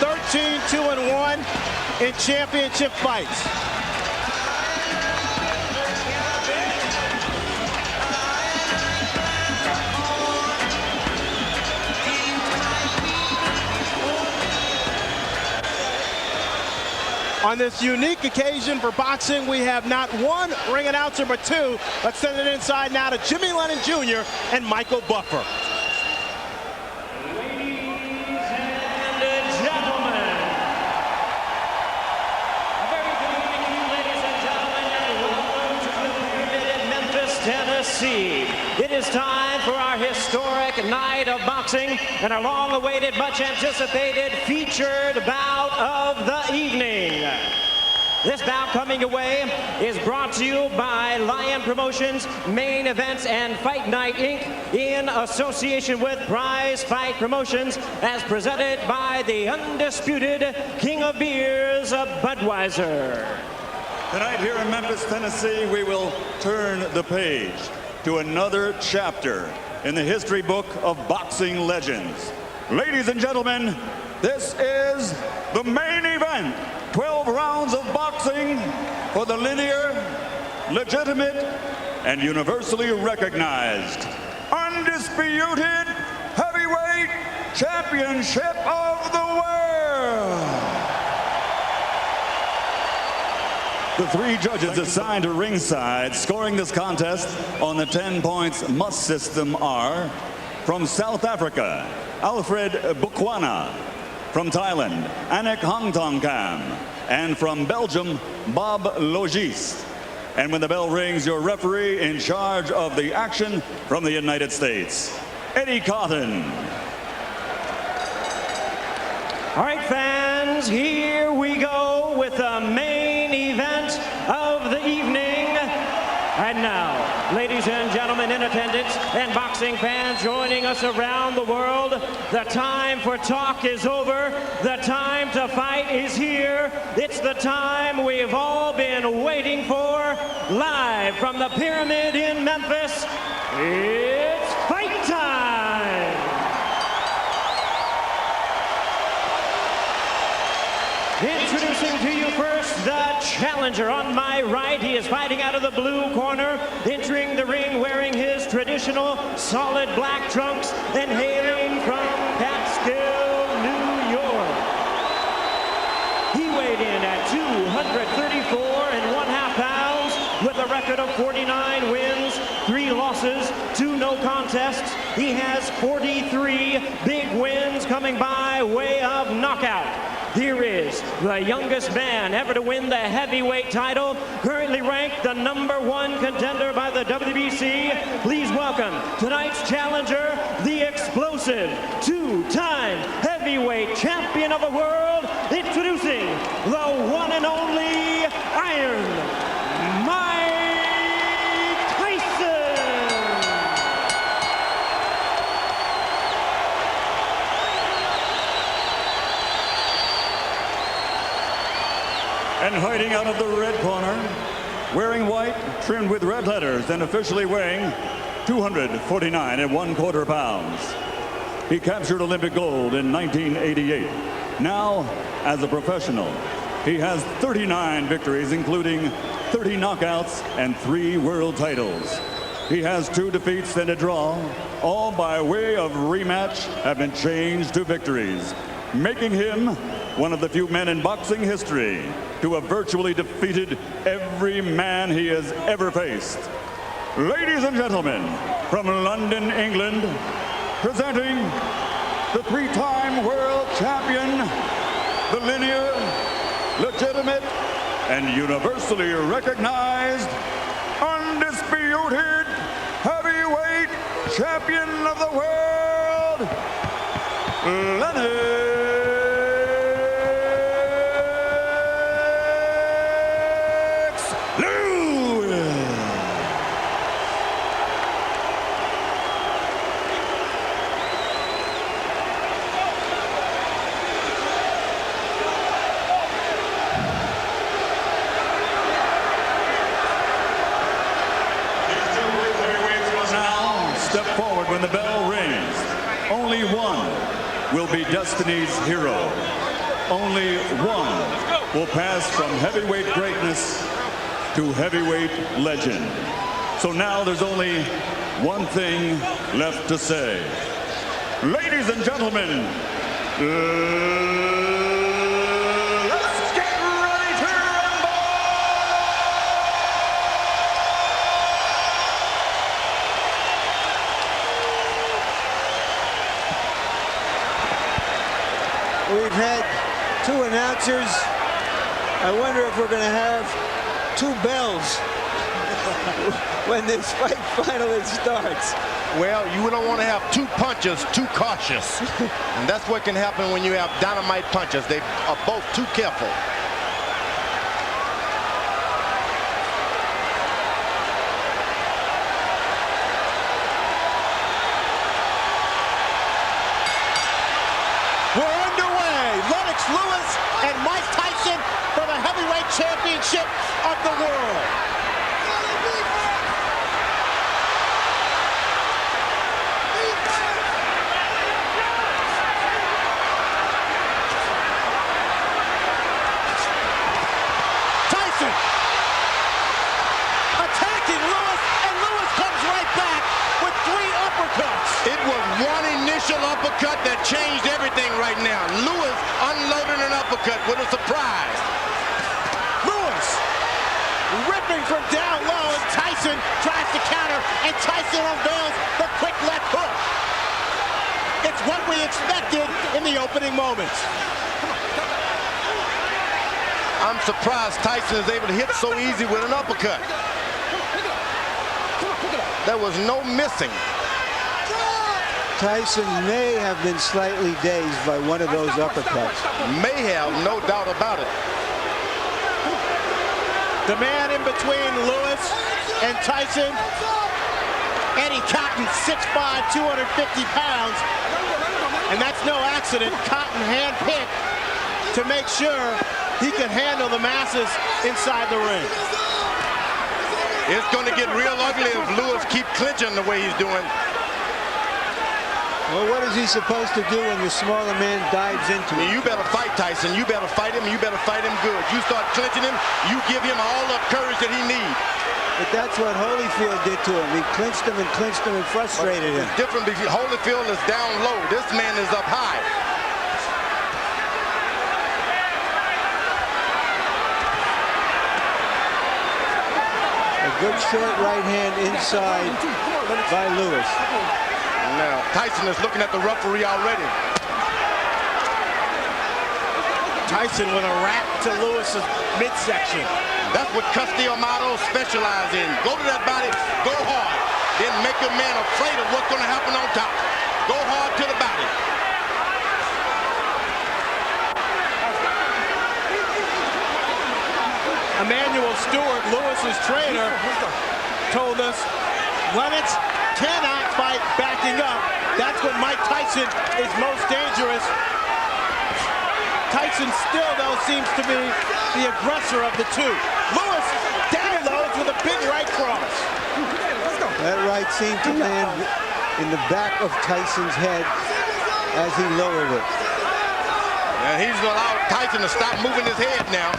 13-2-1 in championship fights. On this unique occasion for boxing, we have not one ring announcer, but two. Let's send it inside now to Jimmy Lennon Jr. and Michael Buffer. Ladies and gentlemen, a very good evening to you, ladies and gentlemen, and welcome to the Pyramid in Memphis, Tennessee. It is time for our historic night of boxing and our long-awaited, much-anticipated featured bout of the evening. This bout coming away is brought to you by Lion Promotions, Main Events, and Fight Night, Inc. in association with Prize Fight Promotions, as presented by the undisputed King of Beers, Budweiser. Tonight here in Memphis, Tennessee, we will turn the page to another chapter in the history book of boxing legends. Ladies and gentlemen, this is the main event. 12 rounds of boxing for the linear, legitimate, and universally recognized, undisputed heavyweight championship of the world. The three judges assigned to ringside scoring this contest on the 10 points must system are: from South Africa, Alfred Bukwana; from Thailand, Anik Hongtongkam; and from Belgium, Bob Logis. And when the bell rings, your referee in charge of the action from the United States, Eddie Cotton. All right, fans, here we go with the main event of the evening. And now, ladies and gentlemen in attendance and boxing fans joining us around the world, the time for talk is over. The time to fight is here. It's the time we've all been waiting for. Live from the Pyramid in Memphis, it's fight time! Introducing to you first the challenger. On my right, he is fighting out of the blue corner, entering the ring wearing his traditional solid black trunks and hailing from Catskill, New York. He weighed in at 234 1/2 pounds with a record of 49 wins, 3 losses, 2 no contests. He has 43 big wins coming by way of knockout. Here is the youngest man ever to win the heavyweight title, currently ranked the #1 contender by the WBC. Please welcome tonight's challenger, the explosive 2-time heavyweight champion of the world, introducing the one and only Iron Mike Tyson. And fighting out of the red corner, wearing white, trimmed with red letters, and officially weighing 249 1/4 pounds. He captured Olympic gold in 1988. Now, as a professional, he has 39 victories, including 30 knockouts and 3 world titles. He has 2 defeats and a draw, all by way of rematch have been changed to victories, making him one of the few men in boxing history to have virtually defeated every man he has ever faced. Ladies and gentlemen, from London, England, presenting the 3-time world champion, the linear, legitimate, and universally recognized, undisputed heavyweight champion of the world, Lennox. Step forward when the bell rings. Only one will be Destiny's hero. only one will pass from heavyweight greatness to heavyweight legend. So now there's only one thing left to say. Ladies and gentlemen, let's get ready to rumble! We've had two announcers. I wonder if we're going to have two bells when this fight finally starts. Well, you don't want to have two punchers too cautious. And that's what can happen when you have dynamite punchers. They are both too careful. We're underway. Lennox Lewis and Mike Tyson for the heavyweight championship of the world. Tyson attacking Lewis, and Lewis comes right back with 3 uppercuts. It was one initial uppercut that changed everything right now. Lewis unloaded an uppercut with a surprise. Lewis ripping from down low, and Tyson tries to counter, and Tyson unveils the quick left hook. It's what we expected in the opening moments. I'm surprised Tyson is able to hit so easy with an uppercut. There was no missing. Tyson may have been slightly dazed by one of those uppercuts. May have, no doubt about it. The man in between Lewis and Tyson, Eddie Cotton, 6'5", 250 pounds. And that's no accident. Cotton handpicked to make sure he can handle the masses inside the ring. It's going to get real ugly if Lewis keeps clinching the way he's doing. Well, what is he supposed to do when the smaller man dives into him? You better fight Tyson. You better fight him. You better fight him good. You start clinching him, you give him all the courage that he needs. But that's what Holyfield did to him. He clinched him and frustrated him. It's different because Holyfield is down low. This man is up high. A good short right hand inside by Lewis. Now, Tyson is looking at the referee already. Tyson with a wrap to Lewis's midsection. That's what Castillo specialize in. Go to that body, go hard. Then make your man afraid of what's going to happen on top. Go hard to the body. Emmanuel Stewart, Lewis's trainer, told us Lennox cannot fight backing up. That's when Mike Tyson is most dangerous. Tyson still, though, seems to be the aggressor of the two. Lewis downloads with a big right cross. That right seemed to land in the back of Tyson's head as he lowered it. And he's allowed Tyson to stop moving his head now.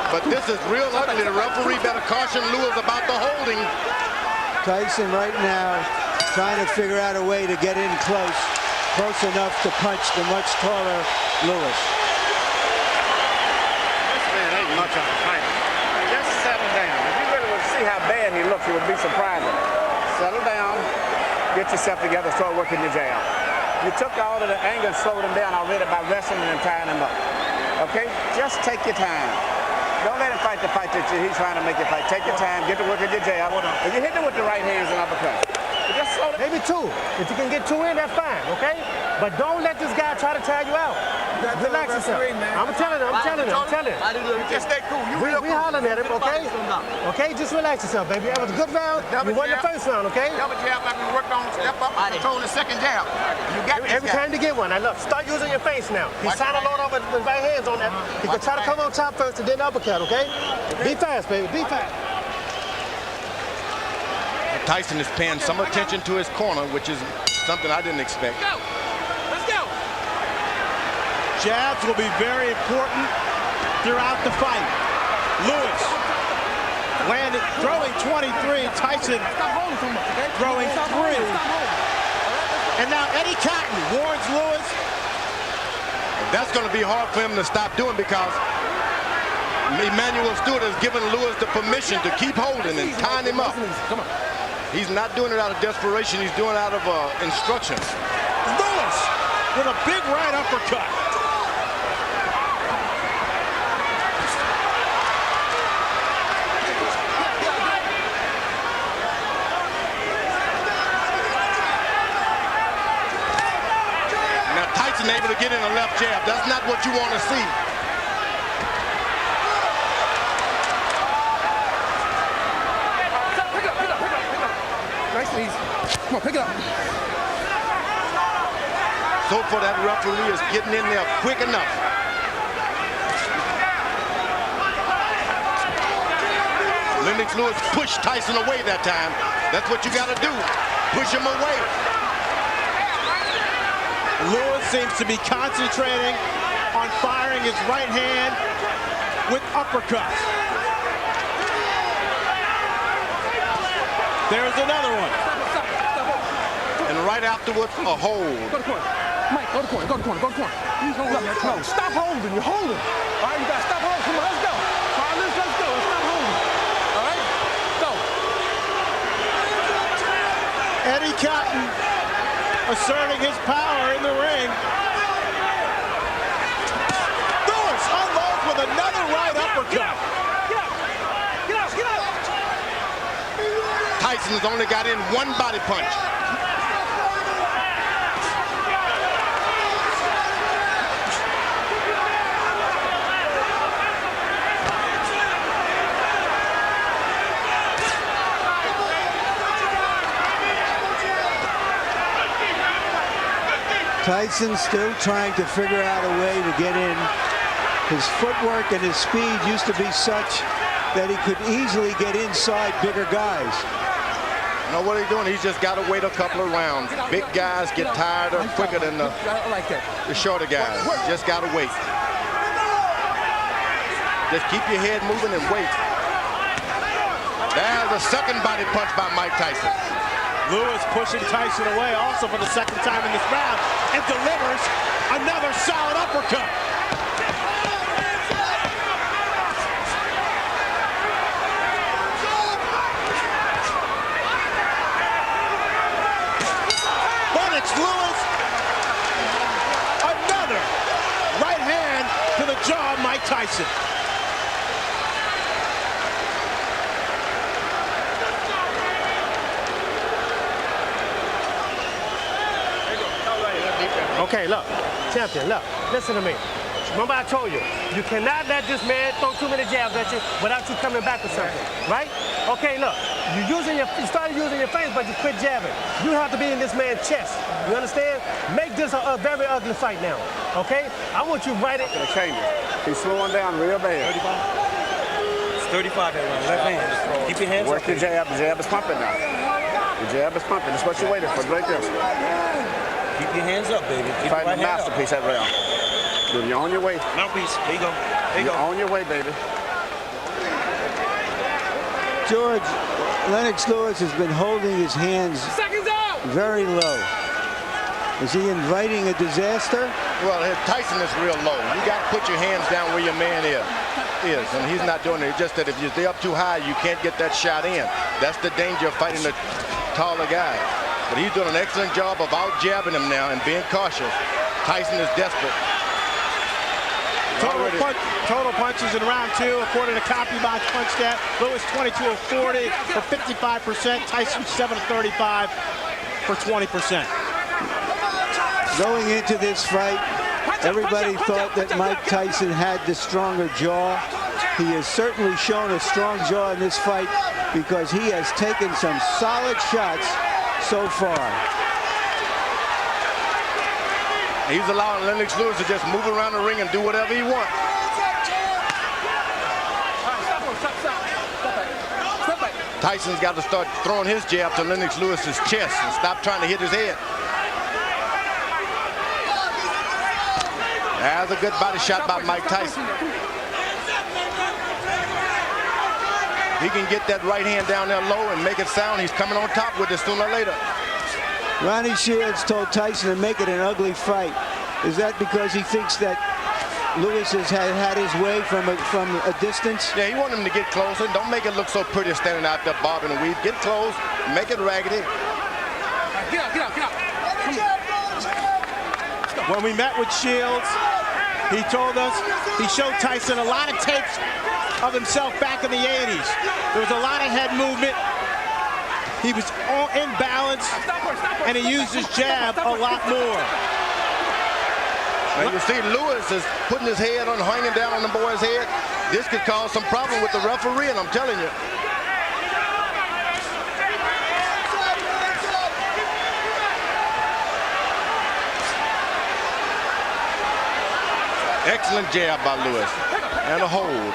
But this is real ugly. The referee better caution Lewis about the holding. Tyson right now trying to figure out a way to get in close enough to punch the much taller Lewis. This man ain't much of a fighter. Just settle down. If you really would see how bad he looks, it would be surprising. Settle down, get yourself together, start working your jab. You took all of the anger and slowed him down already by wrestling and tying him up. Okay? Just take your time. Don't let him fight the fight that he's trying to make you fight. Take your time, get to work with your jab. And you hit him with the right hands and uppercut. Just slow down. Maybe 2. If you can get 2 in, that's fine, okay? But don't let this guy try to tire you out. Relax yourself. I'm telling him. Just stay cool. We hollering at him, okay? Okay, just relax yourself, baby. That was a good round. You won the first round, okay? Double jab like we worked on, step up, and control the second jab. You got this Every guy. time to get one. Now look, start using your face now. He's trying to load up with his right hands on that. He can try to come on top first and then uppercut, okay? Be fast, baby. Be fast. Tyson is paying some attention to his corner, which is something I didn't expect. Let's go. Jabs will be very important throughout the fight. Lewis landed, throwing 23. Tyson throwing 3. And now Eddie Cotton warns Lewis. That's going to be hard for him to stop doing because Emmanuel Stewart has given Lewis the permission to keep holding and tying him up. He's not doing it out of desperation. He's doing it out of instructions. Lewis with a big right uppercut. Now Tyson able to get in a left jab. That's not what you want to see. Come on, pick it up. So far, that referee is getting in there quick enough. Lennox Lewis pushed Tyson away that time. That's what you got to do. Push him away. Lewis seems to be concentrating on firing his right hand with uppercuts. There's another one. And right afterwards, a hold. Go to corner. Mike, go to corner, go to corner, go to corner. He's holding that close. Stop holding, you're holding. All right, you got to stop holding. Come on, let's go. All right, let's go. Let's stop holding. All right, go. Eddie Cotton asserting his power in the ring. Lewis unloads with another right uppercut. Get out, get out. Tyson's only got in one body punch. Tyson still trying to figure out a way to get in. His footwork and his speed used to be such that he could easily get inside bigger guys. You know what he's doing? He's just got to wait a couple of rounds. Big guys get tired quicker than the shorter guys. Just got to wait. Just keep your head moving and wait. There's a second body punch by Mike Tyson. Lewis pushing Tyson away also for the second time in this round and delivers another solid uppercut. Lennox Lewis, another right hand to the jaw of Mike Tyson. Okay, look, champion, look, listen to me. Remember I told you, you cannot let this man throw too many jabs at you without you coming back with something, right? Okay, look, you started using your face, but you quit jabbing. You have to be in this man's chest, you understand? Make this a very ugly fight now, okay? I want you right at... Change it. He's slowing down real bad. 35 that round, left hand. Keep your hands Work up. the jab. The jab is pumping now. The jab is pumping. That's what you're waiting for, right there. Keep your hands up, baby. Keep Fighting your a right hand up. masterpiece that round. You're on your way. Mouthpiece. There you go. There you You're go. on your way, baby. George, Lennox Lewis has been holding his hands very low. Is he inviting a disaster? Well, Tyson is real low. You got to put your hands down where your man is, and he's not doing it. It's just that if you're up too high, you can't get that shot in. That's the danger of fighting the taller guy. But he's doing an excellent job of out-jabbing him now and being cautious. Tyson is desperate. Total punches in round 2, according to CompuBox Punch Stat. Lewis 22 of 40 for 55%. Tyson 7 of 35 for 20%. Going into this fight, everybody thought that Mike Tyson had the stronger jaw. He has certainly shown a strong jaw in this fight because he has taken some solid shots so far. He's allowing Lennox Lewis to just move around the ring and do whatever he wants. Tyson's got to start throwing his jab to Lennox Lewis's chest and stop trying to hit his head. That's a good body shot by Mike Tyson. He can get that right hand down there low and make it sound. He's coming on top with it sooner or later. Ronnie Shields told Tyson to make it an ugly fight. Is that because he thinks that Lewis has had his way from a distance? Yeah, he wants him to get closer. Don't make it look so pretty standing out there bobbing and weave. Get close, make it raggedy. Get out. When we met with Shields, he told us he showed Tyson a lot of tapes of himself back in the 80s. There was a lot of head movement. He was all in balance, and he used his jab a lot more. And you see Lewis is putting his head on, hanging down on the boy's head. This could cause some problem with the referee, and I'm telling you. Excellent jab by Lewis. And a hold.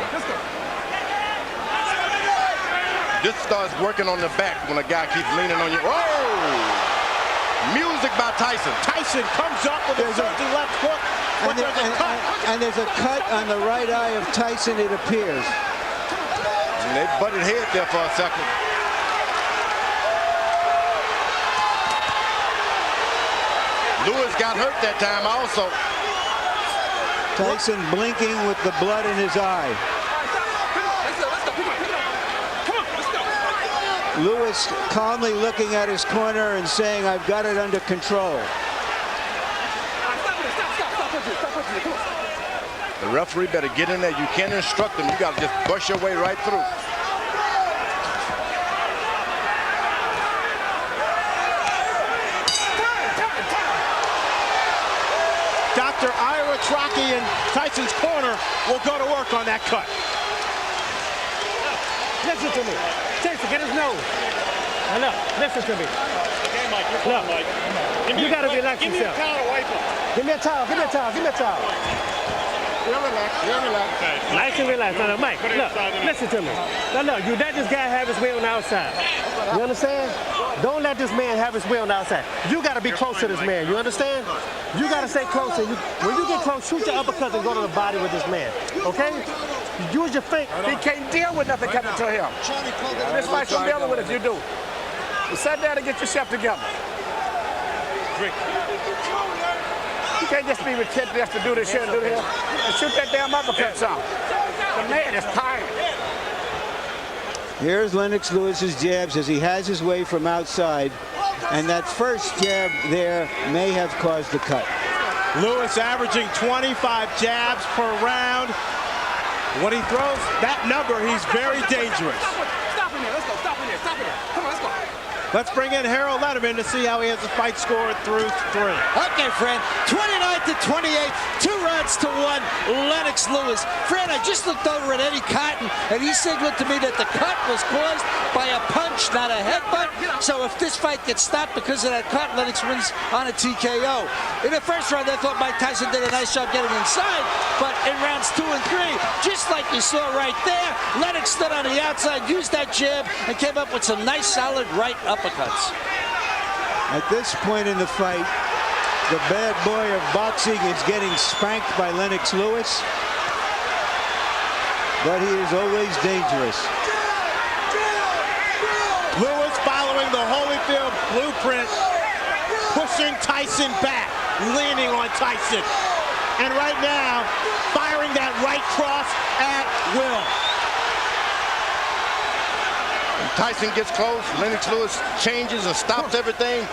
This starts working on the back when a guy keeps leaning on you. Oh! Music by Tyson. Tyson comes up with a surging left hook. And there's a cut on the right eye of Tyson, it appears. And they butted head there for a second. Lewis got hurt that time also. Tyson blinking with the blood in his eye. Lewis calmly looking at his corner and saying, I've got it under control. The referee better get in there. You can't instruct him. You got to just brush your way right through. Dr. Ira Trocchi in Tyson's corner will go to work on that cut. Listen to me. Tyson, get his nose. Now look, listen to me. Okay, Mike, you're Look, Mike. you got to relax Give me a yourself. towel to wipe him. Give me a towel. You're relaxed. Nice and relaxed. Now, Mike, look, listen to me. Now, look, you let this guy have his way on the outside. You understand? Don't let this man have his way on the outside. You got to be close to this man. You understand? You got to stay close. When you get close, shoot your uppercut and go to the body with this man. Okay? Use your feet. He can't deal with nothing coming to him. This fight's gonna deal with it if you do. You sit down and get yourself together. You can't just be retentive just to do this here and do this. And shoot that damn uppercut some. The man is tired. Here's Lennox Lewis's jabs as he has his way from outside. And that first jab there may have caused the cut. Lewis averaging 25 jabs per round. When he throws that number, he's very dangerous. Stop in there. Let's go. Stop in there. Come on, let's go. Let's bring in Harold Letterman to see how he has the fight scored through 3. Okay, Fran, 29-28, 2 rounds to 1, Lennox Lewis. Fran, I just looked over at Eddie Cotton, and he signaled to me that the cut was caused by a punch, not a headbutt. So if this fight gets stopped because of that cut, Lennox wins on a TKO. In the first round, I thought Mike Tyson did a nice job getting inside, but in rounds 2 and 3, just like you saw right there, Lennox stood on the outside, used that jab, and came up with some nice, solid right uppercuts. At this point in the fight, the bad boy of boxing is getting spanked by Lennox Lewis, but he is always dangerous. Lewis following the Holyfield blueprint, pushing Tyson back, leaning on Tyson. And right now, firing that right cross at will. Tyson gets close. Lennox Lewis changes and stops everything.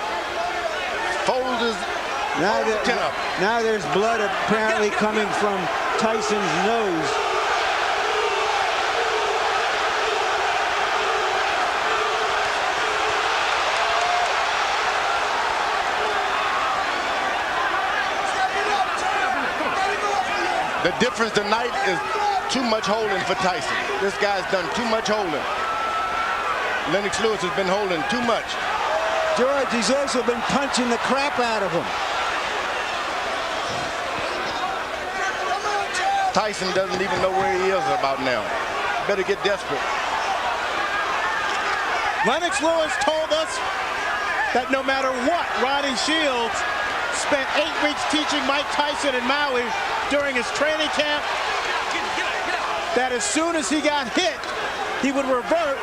Folds his chin up. Now there's blood apparently coming from Tyson's nose. The difference tonight is too much holding for Tyson. This guy's done too much holding. Lennox Lewis has been holding too much. George, he's also been punching the crap out of him. Tyson doesn't even know where he is about now. Better get desperate. Lennox Lewis told us that no matter what Ronnie Shields spent 8 weeks teaching Mike Tyson in Maui during his training camp that as soon as he got hit, he would revert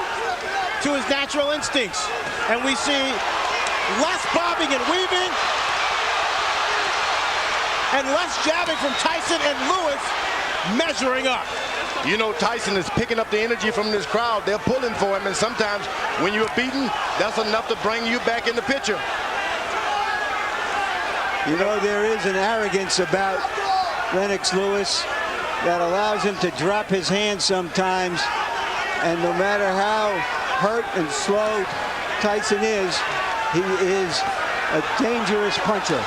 to his natural instincts. And we see less bobbing and weaving and less jabbing from Tyson, and Lewis measuring up. You know, Tyson is picking up the energy from this crowd. They're pulling for him, and sometimes when you're beaten, that's enough to bring you back in the picture. You know, there is an arrogance about Lennox Lewis that allows him to drop his hands sometimes, and no matter how hurt and slow Tyson is, he is a dangerous puncher.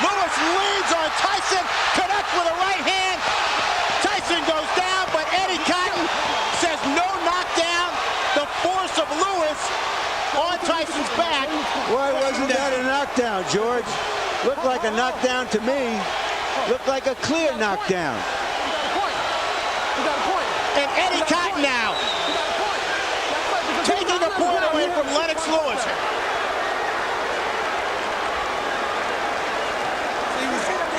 Lewis leads on Tyson, connects with a right hand. Tyson goes down, but Eddie Cotton says no knockdown. The force of Lewis on Tyson's back. Why wasn't that a knockdown, George? Looked like a knockdown to me. Looked like a clear knockdown. And Eddie Cotton now taking the point away from Lennox Lewis.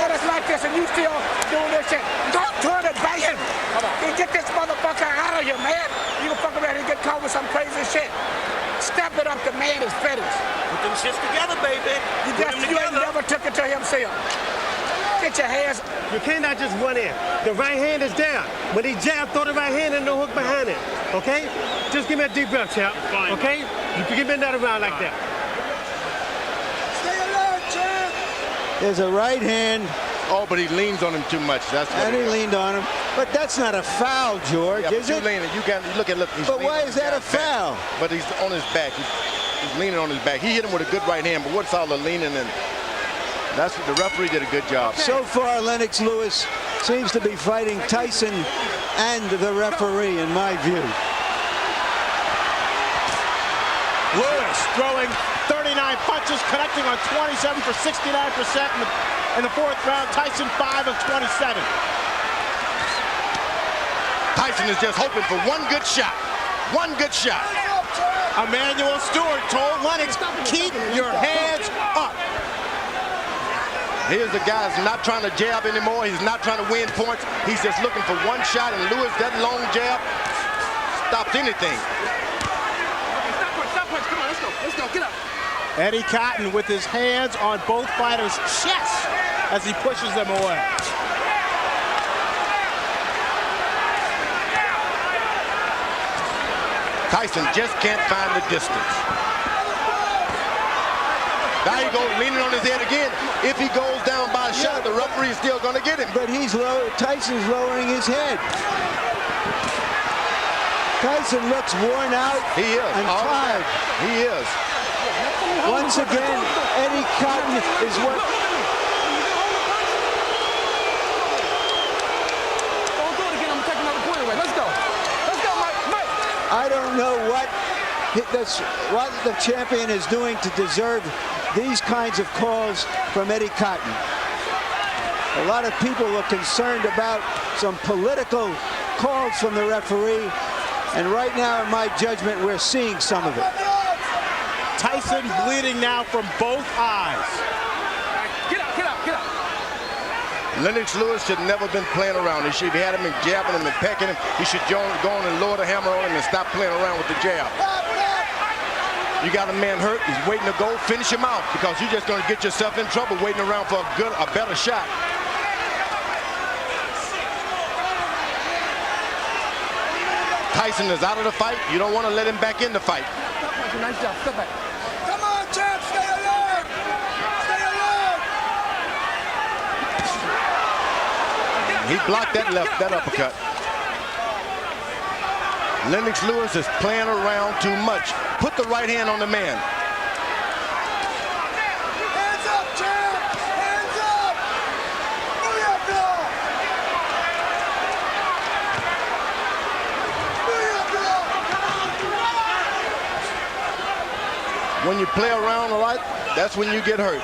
It's like this, and you still doing this shit. Don't turn it back in. You get this motherfucker out of here, man. You can fuck around and get caught with some crazy shit. Step it up, the man is finished. Put them shits together, baby. You ain't never took it to himself. Get your hands. You cannot just run in. The right hand is down. When he jab, throw the right hand and no hook behind it. Okay? Just give me a deep breath, champ. Okay? You can give me another round like that. Stay alert, champ. There's a right hand. Oh, but he leans on him too much. That's what And he leaned on him. But that's not a foul, George, Yeah, is it? Look. He's But leaning why on is his that a guy's back. foul? But he's on his back. He's leaning on his back. He hit him with a good right hand, but what's all the leaning? And that's what the referee did a good job. So far, Lennox Lewis seems to be fighting Tyson and the referee, in my view. Lewis throwing 39 punches, connecting on 27 for 69% in the fourth round. Tyson 5 of 27. Tyson is just hoping for one good shot. One good shot. Emmanuel Stewart told Lennox, keep your hands up. Here's the guy that's not trying to jab anymore. He's not trying to win points. He's just looking for one shot, and Lewis, that long jab stops anything. Come on, let's go, get up. Eddie Cotton with his hands on both fighters' chests as he pushes them away. Tyson just can't find the distance. Now he goes leaning on his head again. If he goes down by a shot, the referee is still going to get him. But Tyson's lowering his head. Tyson looks worn out He is. and tired. He is. Once again, Eddie Cotton is what... Don't do it again. I'm taking another point away. Let's go, Mike. I don't know what the champion is doing to deserve these kinds of calls from Eddie Cotton. A lot of people are concerned about some political calls from the referee, and right now, in my judgment, we're seeing some of it. Tyson bleeding now from both eyes. Get up. Lennox Lewis should never been playing around. He should have had him and jabbing him and pecking him. He should go on and lower the hammer on him and stop playing around with the jab. You got a man hurt. He's waiting to go. Finish him out, because you're just going to get yourself in trouble waiting around for a better shot. Tyson is out of the fight. You don't want to let him back in the fight. Nice job. Step back. Come on, champ. Stay alert. Stay alert. He blocked that uppercut. Lennox Lewis is playing around too much. Put the right hand on the man. Hands up, champ. Hands up. Booyah, When you play around a lot, that's when you get hurt.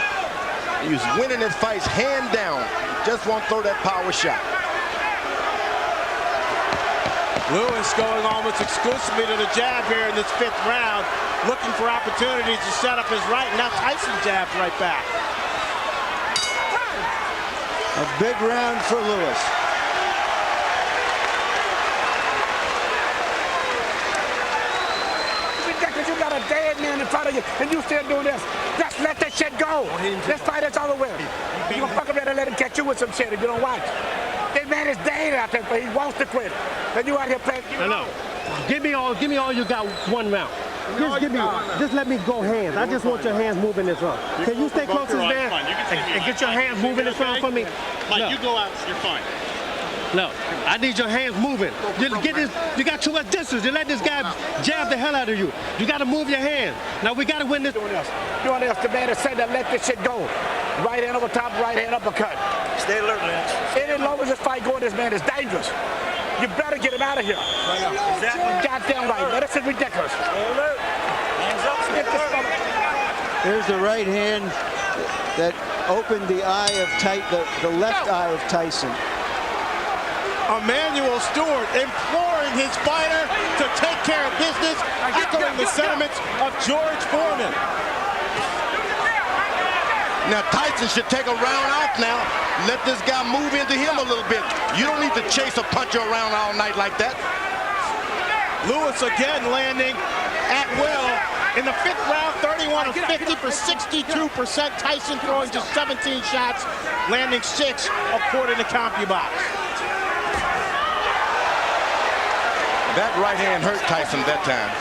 He's winning his fights hand down. Just won't throw that power shot. Lewis going almost exclusively to the jab here in this fifth round, looking for opportunities to set up his right. Now Tyson jabs right back. A big round for Lewis. Ridiculous. You got a dead man in front of you, and you still doing this. Just let that shit go. This fight is over with. You gonna fuck around and let him catch you with some shit if you don't watch. That man is dead out there, but he wants to quit. And you out here playing. I know. Give me all you got one round. Just let me go hands. I just want your hands moving this round. Can you stay close to this man and get your hands moving this round for me? Mike, you go out, you're fine. No, I need your hands moving. You got too much distance. You let this guy jab the hell out of you. You got to move your hands. Now we got to win this. Doing this. The man that said that let this shit go. Right hand over top, right hand uppercut. Stay alert, Lennox. Any longer this fight going, this man is dangerous. You better get him out of here. Exactly. Goddamn right. Now, this is ridiculous. Stay alert. Hands up. Stay alert. Here's the right hand that opened the eye of the left eye of Tyson. Emmanuel Stewart imploring his fighter to take care of business, echoing the sentiments of George Foreman. Now Tyson should take a round off now. Let this guy move into him a little bit. You don't need to chase a puncher around all night like that. Lewis again landing at will. In the 5th round, 31 of 50 for 62%. Tyson throwing just 17 shots, landing 6 according to CompuBox. That right hand hurt Tyson that time.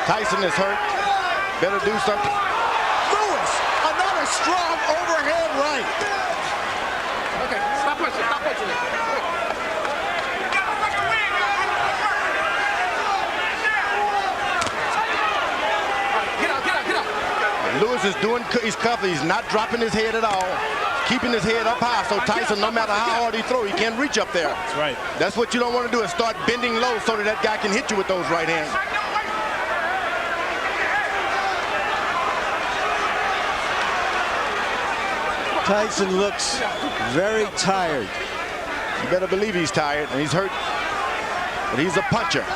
Tyson is hurt. Better do something. Lewis, another strong overhand right. Okay, stop pushing. Stop pushing. Get out. Lewis is doing, he's cuffing. He's not dropping his head at all. Keeping his head up high, so Tyson, no matter how hard he throws, he can't reach up there. That's right. That's what you don't want to do, is start bending low so that guy can hit you with those right hands. Tyson looks very tired. You better believe he's tired and he's hurt, but he's a puncher.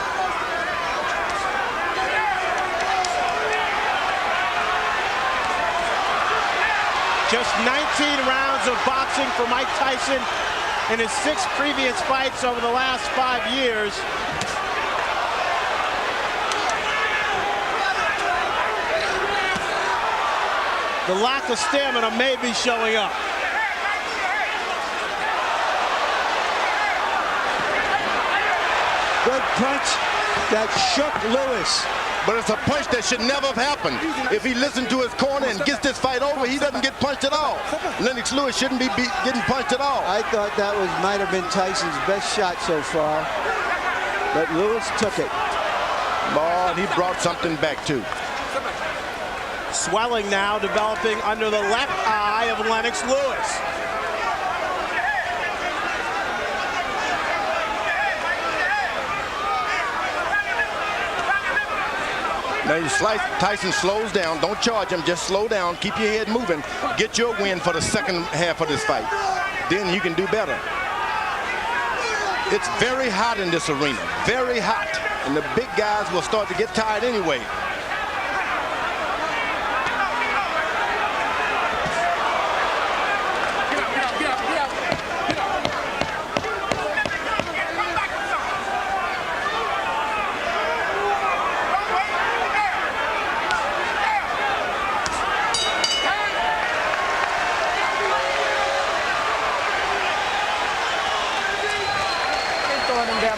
Just 19 rounds of boxing for Mike Tyson in his 6 previous fights over the last 5 years. The lack of stamina may be showing up. Good punch that shook Lewis. But it's a punch that should never have happened. If he listened to his corner and gets this fight over, he doesn't get punched at all. Lennox Lewis shouldn't be getting punched at all. I thought that might have been Tyson's best shot so far, but Lewis took it. Oh, and he brought something back too. Swelling now developing under the left eye of Lennox Lewis. Now you slice, Tyson slows down. Don't charge him, just slow down. Keep your head moving. Get your win for the second half of this fight. Then you can do better. It's very hot in this arena, very hot. And the big guys will start to get tired anyway.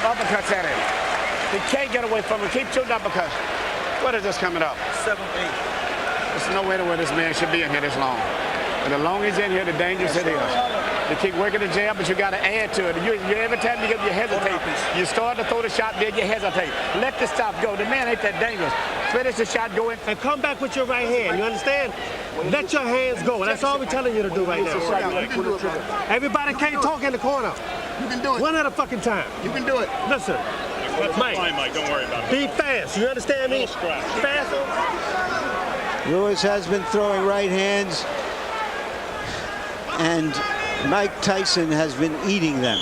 Uppercuts at him. He can't get away from him. Keep shooting uppercuts. What is this coming up? 7-8. There's no way to where this man should be in here this long. And the longer he's in here, the dangerous it is. You keep working the jab, but you got to add to it. Every time you hesitate, you start to throw the shot, then you hesitate. Let the stop go. The man ain't that dangerous. Finish the shot, go in. And come back with your right hand. You understand? Let your hands go. That's all we're telling you to do right now. Everybody can't talk in the corner. You can do it. One at a fucking time. You can do it. Listen, Mike, Don't worry about it. be fast. You understand me? Fast. Lewis has been throwing right hands, and Mike Tyson has been eating them.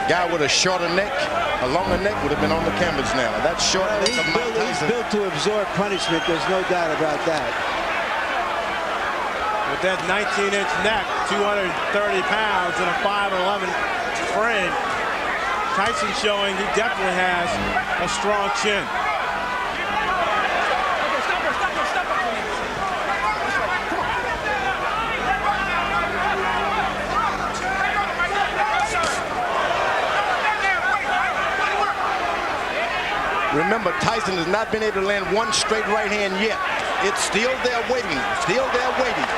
Guy with a shorter neck A longer neck would have been on the canvas now. That short neck of Mike He's Tyson. built to absorb punishment. There's no doubt about that. With that 19-inch neck, 230 pounds, and a 5'11" frame, Tyson showing he definitely has a strong chin. Remember, Tyson has not been able to land one straight right hand yet. It's still there waiting, still there waiting.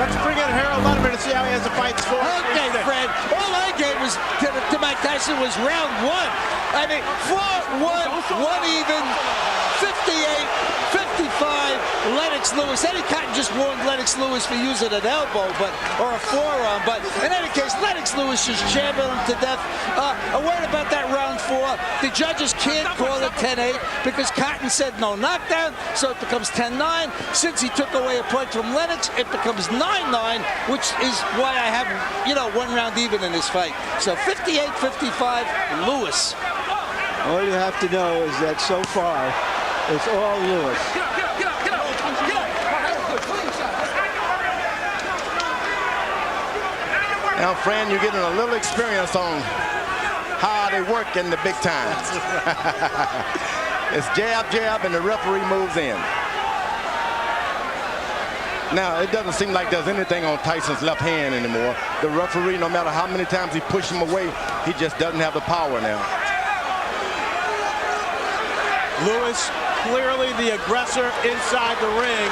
Let's bring in Harold Letterman to see how he has the fight score. Okay, Fred. All I gave was to Mike Tyson was round one. I mean, 4-1, one even, 58, 55, Lennox Lewis. Eddie Cotton just warned Lennox Lewis for using an elbow, or a forearm. But in any case, Lennox Lewis just jammed him to death. A word about that round 4. The judges can't call it 10-8 because Cotton said no knockdown, so it becomes 10-9. Since he took away a point from Lennox, it becomes 9-9, which is why I have, one round even in this fight. So 58-55, Lewis. All you have to know is that so far, it's all Lewis. Now, Fran, you're getting a little experience on how they work in the big times. It's jab, jab, and the referee moves in. Now, it doesn't seem like there's anything on Tyson's left hand anymore. The referee, no matter how many times he pushes him away, he just doesn't have the power now. Lewis, clearly the aggressor inside the ring.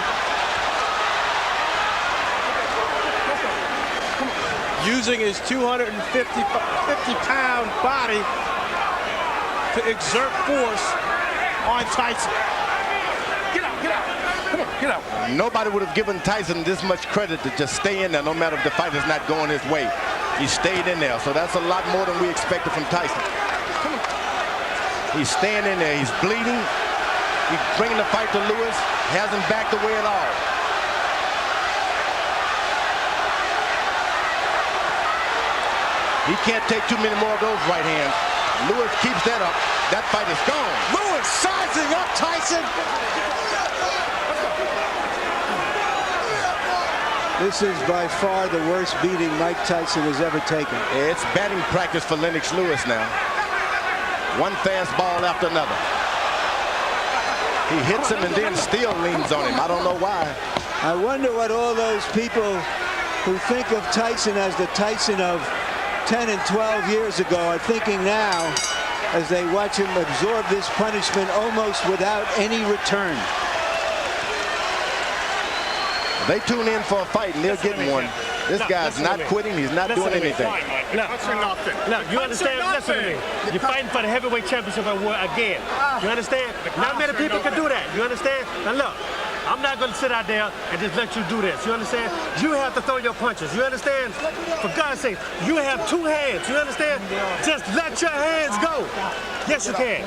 Using his 250-pound body to exert force on Tyson. Get out, get out. Come on, get out. Nobody would have given Tyson this much credit to just stay in there no matter if the fight is not going his way. He stayed in there, so that's a lot more than we expected from Tyson. He's staying in there. He's bleeding. He's bringing the fight to Lewis. Hasn't backed away at all. He can't take too many more of those right hands. Lewis keeps that up. That fight is gone. Lewis sizing up Tyson. This is by far the worst beating Mike Tyson has ever taken. It's batting practice for Lennox Lewis now. One fastball after another. He hits him and then still leans on him. I don't know why. I wonder what all those people who think of Tyson as the Tyson of 10 and 12 years ago are thinking now as they watch him absorb this punishment almost without any return. They tune in for a fight and they're getting one. This guy's not quitting. He's not doing anything. Look, you understand? Listen to me. You're fighting for the heavyweight championship again. You understand? Not many people can do that. You understand? Now look, I'm not going to sit out there and just let you do this. You understand? You have to throw your punches. You understand? For God's sake, you have 2 hands. You understand? Just let your hands go. Yes, you can.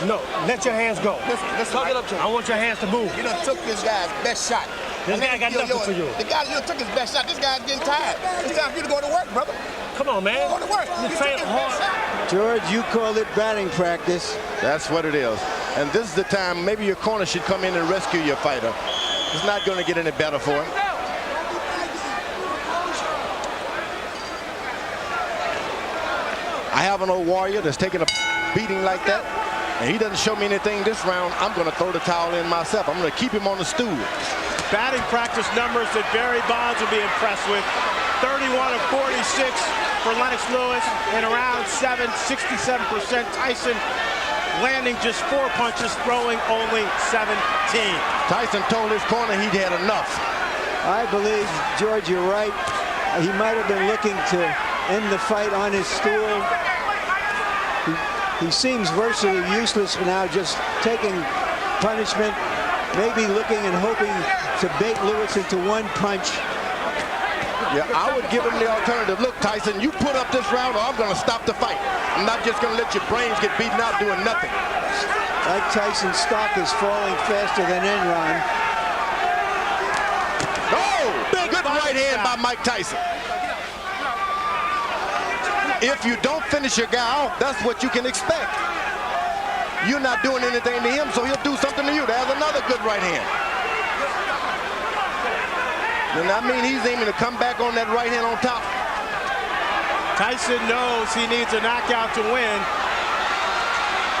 No, let your hands go. Let's talk it up to him. I want your hands to move. You done took this guy's best shot. This guy got nothing for you. The guy you took his best shot. This guy's getting tired. It's time for you to go to work, brother. Come on, man. Go to work. You train hard. George, you called it batting practice. That's what it is. And this is the time maybe your corner should come in and rescue your fighter. It's not going to get any better for him. I have an old warrior that's taking a beating like that, and he doesn't show me anything this round. I'm going to throw the towel in myself. I'm going to keep him on the stool. Batting practice numbers that Barry Bonds will be impressed with. 31 of 46 for Lennox Lewis in around 67%. Tyson landing just 4 punches, throwing only 17. Tyson told his corner he'd had enough. I believe, George, you're right. He might have been looking to end the fight on his stool. He seems virtually useless now, just taking punishment, maybe looking and hoping to bait Lewis into one punch. Yeah, I would give him the alternative. Look, Tyson, you put up this round or I'm going to stop the fight. I'm not just going to let your brains get beaten out doing nothing. Mike Tyson's stock is falling faster than Enron. Oh, good right hand by Mike Tyson. If you don't finish your guy off, that's what you can expect. You're not doing anything to him, so he'll do something to you. There's another good right hand. And I mean, he's aiming to come back on that right hand on top. Tyson knows he needs a knockout to win.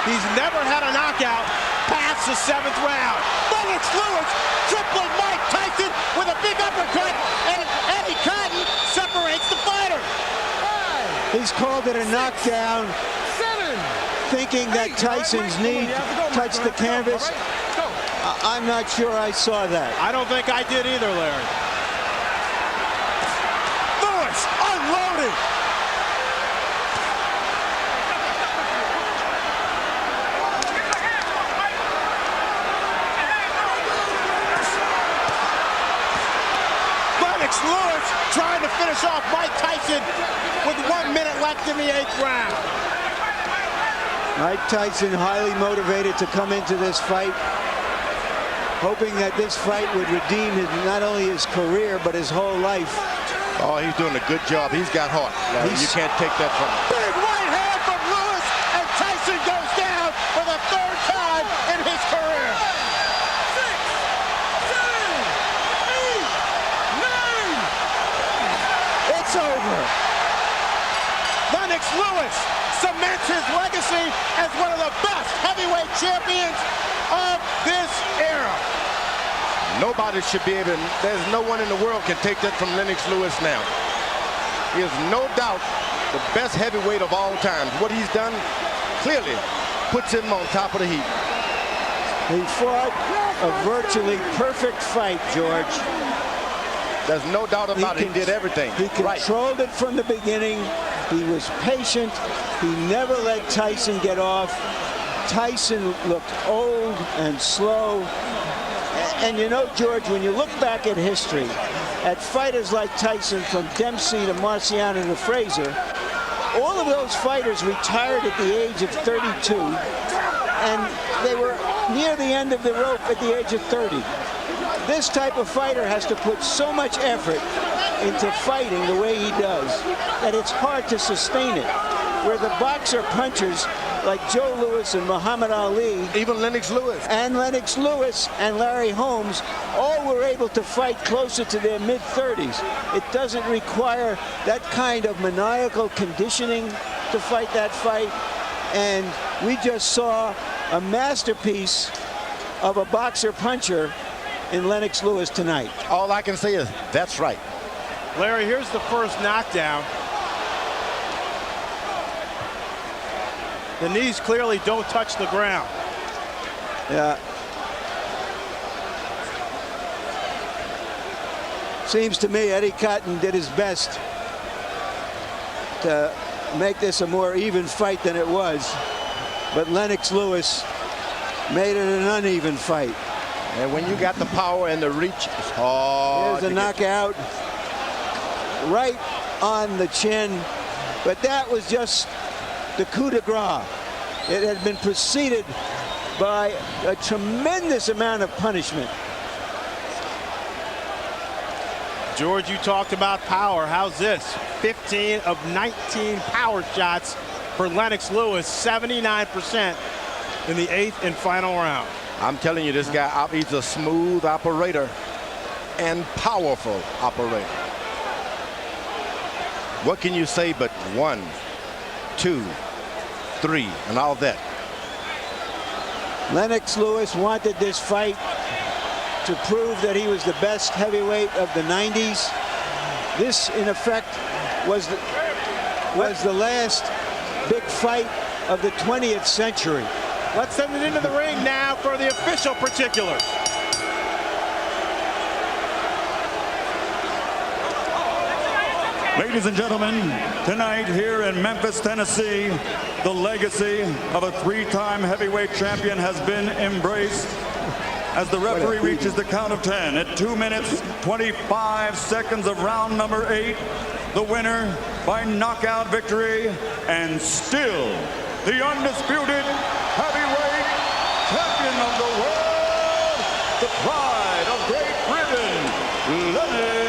He's never had a knockout past the 7th round. Lennox Lewis tripling Mike Tyson with a big uppercut, and Eddie Cotton separates the fighter. He's called it a knockdown, thinking that Tyson's knee touched the canvas. I'm not sure I saw that. I don't think I did either, Larry. Lewis unloaded. Lennox Lewis trying to finish off Mike Tyson with 1 minute left in the 8th round. Mike Tyson highly motivated to come into this fight, hoping that this fight would redeem not only his career, but his whole life. Oh, he's doing a good job. He's got heart. You can't take that from him. Big right hand from Lewis, and Tyson goes down for the 3rd time in his career. 6, 7, 8, 9. It's over. Lennox Lewis cements his legacy as one of the best heavyweight champions of this era. Nobody should be able to, there's no one in the world can take that from Lennox Lewis now. He is no doubt the best heavyweight of all time. What he's done clearly puts him on top of the heap. He fought a virtually perfect fight, George. There's no doubt about it. He did everything. He controlled it from the beginning. He was patient. He never let Tyson get off. Tyson looked old and slow. And you know, George, when you look back at history, at fighters like Tyson, from Dempsey to Marciano to Frazier, all of those fighters retired at the age of 32, and they were near the end of the rope at the age of 30. This type of fighter has to put so much effort into fighting the way he does that it's hard to sustain it. Where the boxer punchers like Joe Louis and Muhammad Ali, even Lennox Lewis, and Larry Holmes, all were able to fight closer to their mid-30s. It doesn't require that kind of maniacal conditioning to fight that fight. And we just saw a masterpiece of a boxer puncher in Lennox Lewis tonight. All I can say is that's right. Larry, here's the first knockdown. The knees clearly don't touch the ground. Yeah. Seems to me Eddie Cotton did his best to make this a more even fight than it was. But Lennox Lewis made it an uneven fight. And when you got the power and the reach, it's hard. Here's a knockout right on the chin. But that was just the coup de grace. It had been preceded by a tremendous amount of punishment. George, you talked about power. How's this? 15 of 19 power shots for Lennox Lewis, 79% in the 8th and final round. I'm telling you, this guy, he's a smooth operator and powerful operator. What can you say but 1, 2, 3, and all that? Lennox Lewis wanted this fight to prove that he was the best heavyweight of the 90s. This, in effect, was the last big fight of the 20th century. Let's send it into the ring now for the official particulars. Ladies and gentlemen, tonight here in Memphis, Tennessee, the legacy of a 3-time heavyweight champion has been embraced as the referee reaches the count of 10 at 2 minutes, 25 seconds of round number 8. The winner by knockout victory, and still the undisputed heavyweight champion of the world, the pride of Great Britain, Lennox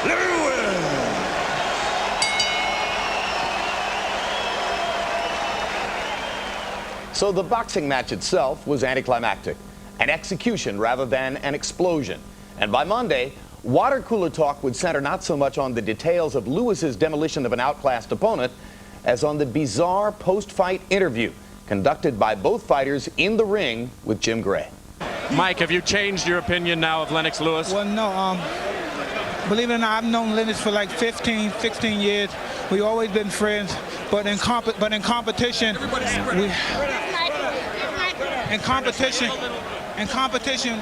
Lewis. So the boxing match itself was anticlimactic, an execution rather than an explosion. And by Monday, water cooler talk would center not so much on the details of Lewis's demolition of an outclassed opponent as on the bizarre post-fight interview conducted by both fighters in the ring with Jim Gray. Mike, have you changed your opinion now of Lennox Lewis? Well, no. Believe it or not, I've known Lennox for like 15, 16 years. We've always been friends, but in competition, the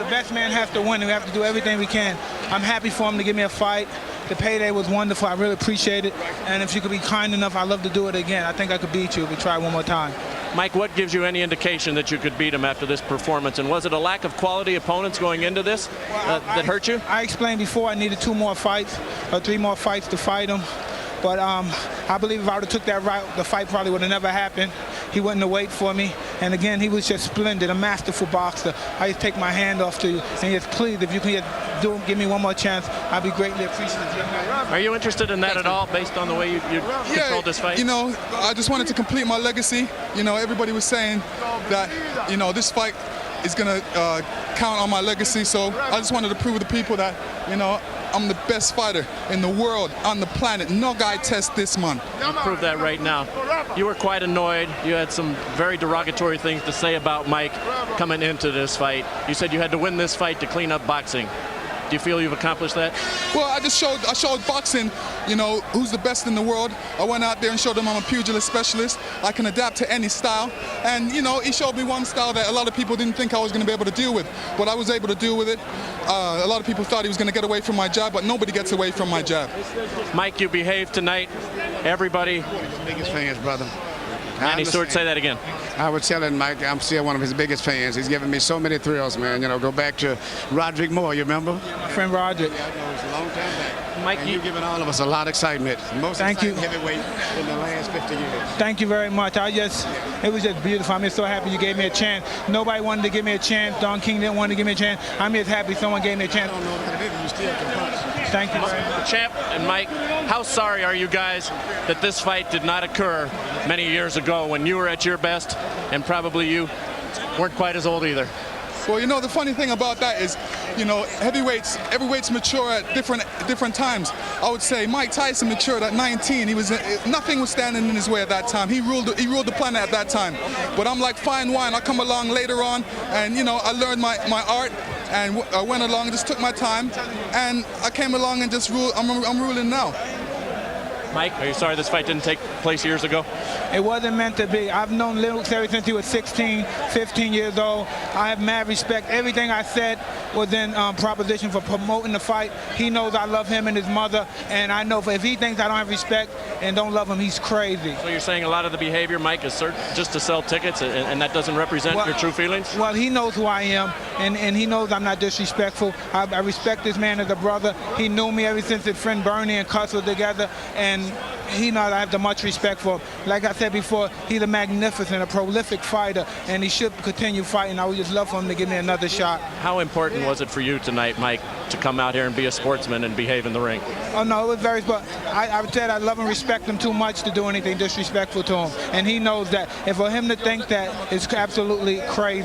best man has to win. We have to do everything we can. I'm happy for him to give me a fight. The payday was wonderful. I really appreciate it. And if you could be kind enough, I'd love to do it again. I think I could beat you if we try one more time. Mike, what gives you any indication that you could beat him after this performance? And was it a lack of quality opponents going into this that hurt you? I explained before I needed 2 more fights or 3 more fights to fight him. But I believe if I would have took that route, the fight probably would have never happened. He wouldn't have waited for me. And again, he was just splendid, a masterful boxer. I just take my hand off to you. And just please, if you can give me one more chance, I'd be greatly appreciative. Are you interested in that at all, based on the way you controlled this fight? You know, I just wanted to complete my legacy. You know, everybody was saying that, you know, this fight is going to count on my legacy. So I just wanted to prove to the people that, you know, I'm the best fighter in the world, on the planet. No guy tests this, man. You prove that right now. You were quite annoyed. You had some very derogatory things to say about Mike coming into this fight. You said you had to win this fight to clean up boxing. Do you feel you've accomplished that? Well, I showed boxing, you know, who's the best in the world. I went out there and showed them I'm a pugilist specialist. I can adapt to any style. And, you know, he showed me one style that a lot of people didn't think I was going to be able to deal with. But I was able to deal with it. A lot of people thought he was going to get away from my jab, but nobody gets away from my jab. Mike, you behaved tonight. Everybody. Biggest fans, brother. Manny Stewart, say that again. I was telling Mike, I'm still one of his biggest fans. He's given me so many thrills, man. You know, go back to Roderick Moore, you remember? My friend Roderick. Yeah, I know, it's a long time back. Mike, and you've given all of us a lot of excitement. Most exciting heavyweight in the last 50 years. Thank you very much. It was just beautiful. I'm just so happy you gave me a chance. Nobody wanted to give me a chance. Don King didn't want to give me a chance. I'm just happy someone gave me a chance. I don't know what it is. You still can punch. Thank you very much. Champ and Mike, how sorry are you guys that this fight did not occur many years ago when you were at your best and probably you weren't quite as old either? Well, you know, the funny thing about that is, you know, heavyweights mature at different times. I would say Mike Tyson matured at 19. Nothing was standing in his way at that time. He ruled the planet at that time. But I'm like fine wine. I come along later on, and, you know, I learned my art, and I went along, just took my time, and I came along and just ruled. I'm ruling now. Mike, are you sorry this fight didn't take place years ago? It wasn't meant to be. I've known Lennox ever since he was 16, 15 years old. I have mad respect. Everything I said was in proposition for promoting the fight. He knows I love him and his mother, and I know if he thinks I don't have respect and don't love him, he's crazy. So you're saying a lot of the behavior, Mike, is just to sell tickets, and that doesn't represent your true feelings? Well, he knows who I am, and he knows I'm not disrespectful. I respect this man as a brother. He knew me ever since his friend Bernie and Cuss were together, and he knows I have the much respect for him. Like I said before, he's a magnificent, a prolific fighter, and he should continue fighting. I would just love for him to give me another shot. How important was it for you tonight, Mike, to come out here and be a sportsman and behave in the ring? Oh, no, it was very, but I said I love and respect him too much to do anything disrespectful to him. And he knows that. And for him to think that is absolutely crazy.